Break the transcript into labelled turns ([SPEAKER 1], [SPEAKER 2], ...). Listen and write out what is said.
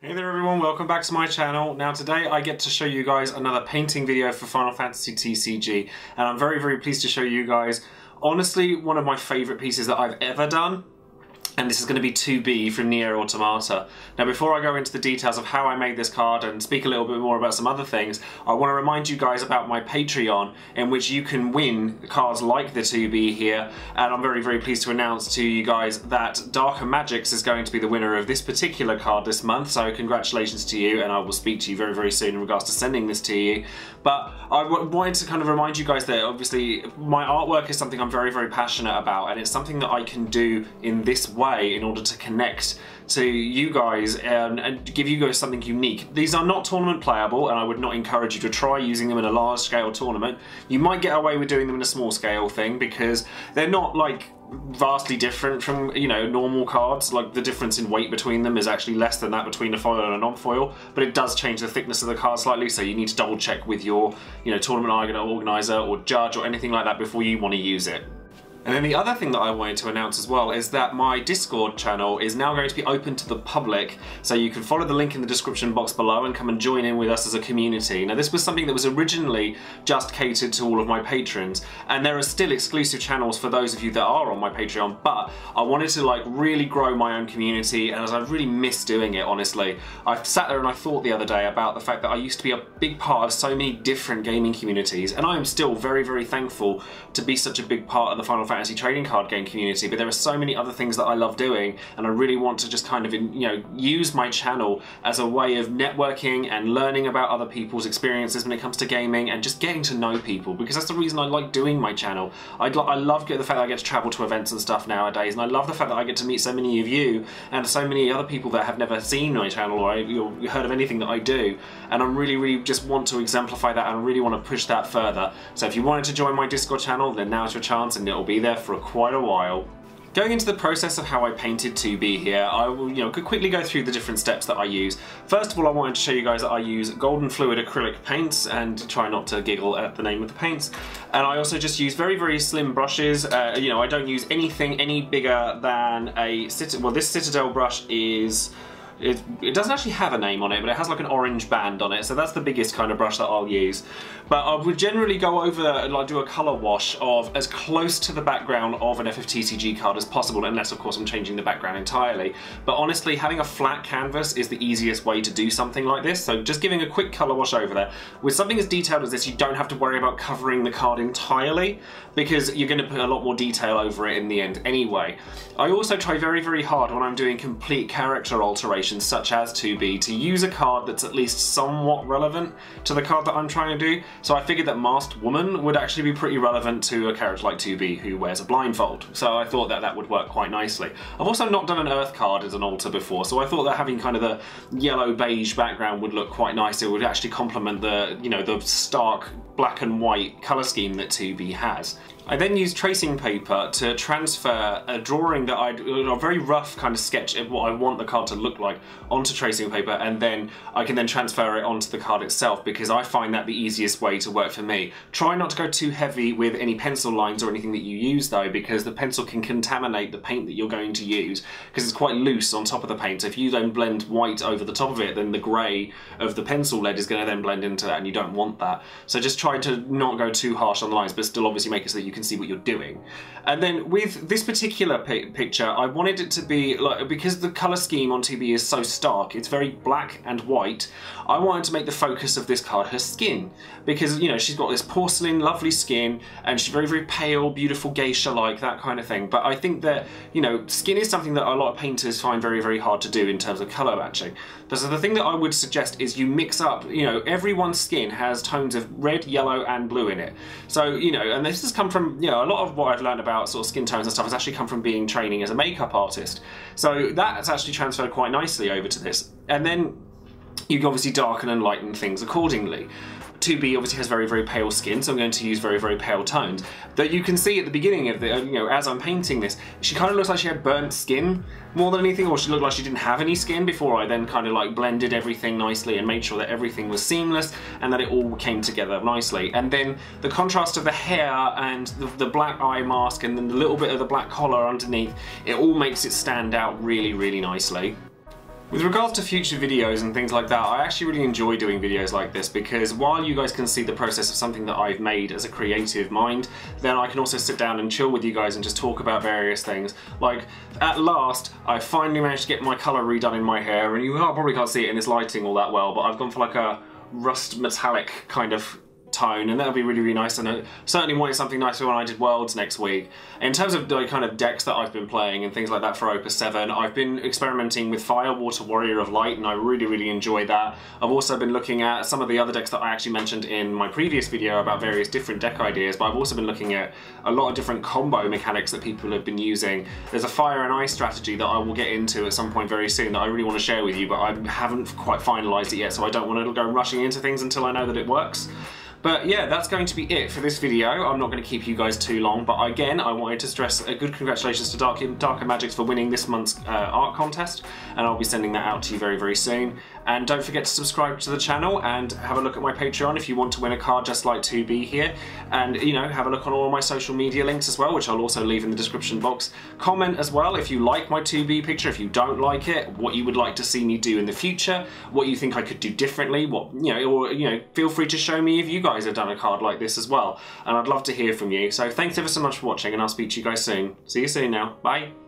[SPEAKER 1] Hey there everyone, welcome back to my channel. Now today I get to show you guys another painting video for Final Fantasy TCG, and I'm very pleased to show you guys honestly one of my favourite pieces that I've ever done. And this is going to be 2B from Nier Automata. Now before I go into the details of how I made this card and speak a little bit more about some other things, I want to remind you guys about my Patreon, in which you can win cards like the 2B here, and I'm very pleased to announce to you guys that DarkerMagiks is going to be the winner of this particular card this month, so congratulations to you, and I will speak to you very soon in regards to sending this to you. But I wanted to kind of remind you guys that obviously my artwork is something I'm very passionate about, and it's something that I can do in this way in order to connect to you guys and give you guys something unique. These are not tournament playable, and I would not encourage you to try using them in a large scale tournament. You might get away with doing them in a small scale thing because they're not like vastly different from, you know, normal cards. Like the difference in weight between them is actually less than that between a foil and a non-foil, but it does change the thickness of the card slightly, so you need to double check with your, you know, tournament organizer or judge or anything like that before you want to use it. And then the other thing that I wanted to announce as well is that my Discord channel is now going to be open to the public, so you can follow the link in the description box below and come and join in with us as a community. Now this was something that was originally just catered to all of my patrons, and there are still exclusive channels for those of you that are on my Patreon, but I wanted to like really grow my own community, and as I really miss doing it, honestly. I sat there and I thought the other day about the fact that I used to be a big part of so many different gaming communities, and I am still very thankful to be such a big part of the Final Fantasy trading card game community, but there are so many other things that I love doing, and I really want to just kind of, you know, use my channel as a way of networking and learning about other people's experiences when it comes to gaming and just getting to know people, because that's the reason I like doing my channel. I love the fact that I get to travel to events and stuff nowadays, and I love the fact that I get to meet so many of you and so many other people that have never seen my channel or heard of anything that I do, and I really just want to exemplify that and really want to push that further. So if you wanted to join my Discord channel, then now's your chance, and it'll be there for quite a while. Going into the process of how I painted 2B here, I will, you know, quickly go through the different steps that I use. First of all, I wanted to show you guys that I use golden fluid acrylic paints, and try not to giggle at the name of the paints. And I also just use very slim brushes. You know, I don't use anything any bigger than a well, this Citadel brush is. It doesn't actually have a name on it, but it has like an orange band on it, so that's the biggest kind of brush that I'll use. But I would generally go over and like do a colour wash of as close to the background of an FFTCG card as possible, unless of course I'm changing the background entirely. But honestly, having a flat canvas is the easiest way to do something like this, so just giving a quick colour wash over there. With something as detailed as this, you don't have to worry about covering the card entirely, because you're going to put a lot more detail over it in the end anyway. I also try very hard when I'm doing complete character alterations, such as 2B, to use a card that's at least somewhat relevant to the card that I'm trying to do. So I figured that Masked Woman would actually be pretty relevant to a character like 2B who wears a blindfold. So I thought that that would work quite nicely. I've also not done an Earth card as an altar before, so I thought that having kind of the yellow-beige background would look quite nice. It would actually complement the, you know, the stark black and white colour scheme that 2B has. I then used tracing paper to transfer a drawing that a very rough kind of sketch of what I want the card to look like onto tracing paper, and then I can then transfer it onto the card itself, because I find that the easiest way to work for me. Try not to go too heavy with any pencil lines or anything that you use though, because the pencil can contaminate the paint that you're going to use, because it's quite loose on top of the paint. So if you then blend white over the top of it, then the grey of the pencil lead is going to then blend into that, and you don't want that. So just try to not go too harsh on the lines, but still obviously make it so that you can see what you're doing. And then with this particular picture, I wanted it to be like, because the colour scheme on 2B is so stark, it's very black and white, I wanted to make the focus of this card her skin, because, you know, she's got this porcelain lovely skin, and she's very pale, beautiful, geisha-like, that kind of thing. But I think that, you know, skin is something that a lot of painters find very hard to do in terms of colour matching. So the thing that I would suggest is you mix up, you know, everyone's skin has tones of red, yellow and blue in it. So, you know, and this has come from, you know, a lot of what I've learned about sort of skin tones and stuff has actually come from being training as a makeup artist. So that's actually transferred quite nicely over to this. And then you can obviously darken and lighten things accordingly. 2B obviously has very pale skin, so I'm going to use very pale tones. That you can see at the beginning of the, you know, as I'm painting this, she kind of looks like she had burnt skin more than anything, or she looked like she didn't have any skin before I then kind of like blended everything nicely and made sure that everything was seamless and that it all came together nicely. And then the contrast of the hair and the black eye mask and then the little bit of the black collar underneath, it all makes it stand out really nicely. With regards to future videos and things like that, I actually really enjoy doing videos like this because while you guys can see the process of something that I've made as a creative mind, then I can also sit down and chill with you guys and just talk about various things. Like, at last, I finally managed to get my colour redone in my hair, and you probably can't see it in this lighting all that well, but I've gone for like a rust metallic kind of tone, and that'll be really, really nice, and I certainly wanted something nice for when I did Worlds next week. In terms of the kind of decks that I've been playing and things like that for Opus 7, I've been experimenting with Fire, Water, Warrior of Light, and I really, really enjoy that. I've also been looking at some of the other decks that I actually mentioned in my previous video about various different deck ideas, but I've also been looking at a lot of different combo mechanics that people have been using. There's a Fire and Ice strategy that I will get into at some point very soon that I really want to share with you, but I haven't quite finalised it yet, so I don't want to go rushing into things until I know that it works. But yeah, that's going to be it for this video. I'm not going to keep you guys too long, but again, I wanted to stress a good congratulations to DarkerMagiks for winning this month's art contest, and I'll be sending that out to you very, very soon. And don't forget to subscribe to the channel and have a look at my Patreon if you want to win a card just like 2B here. And, you know, have a look on all my social media links as well, which I'll also leave in the description box. Comment as well if you like my 2B picture, if you don't like it, what you would like to see me do in the future, what you think I could do differently, feel free to show me if you guys have done a card like this as well. And I'd love to hear from you. So thanks ever so much for watching, and I'll speak to you guys soon. See you soon now. Bye.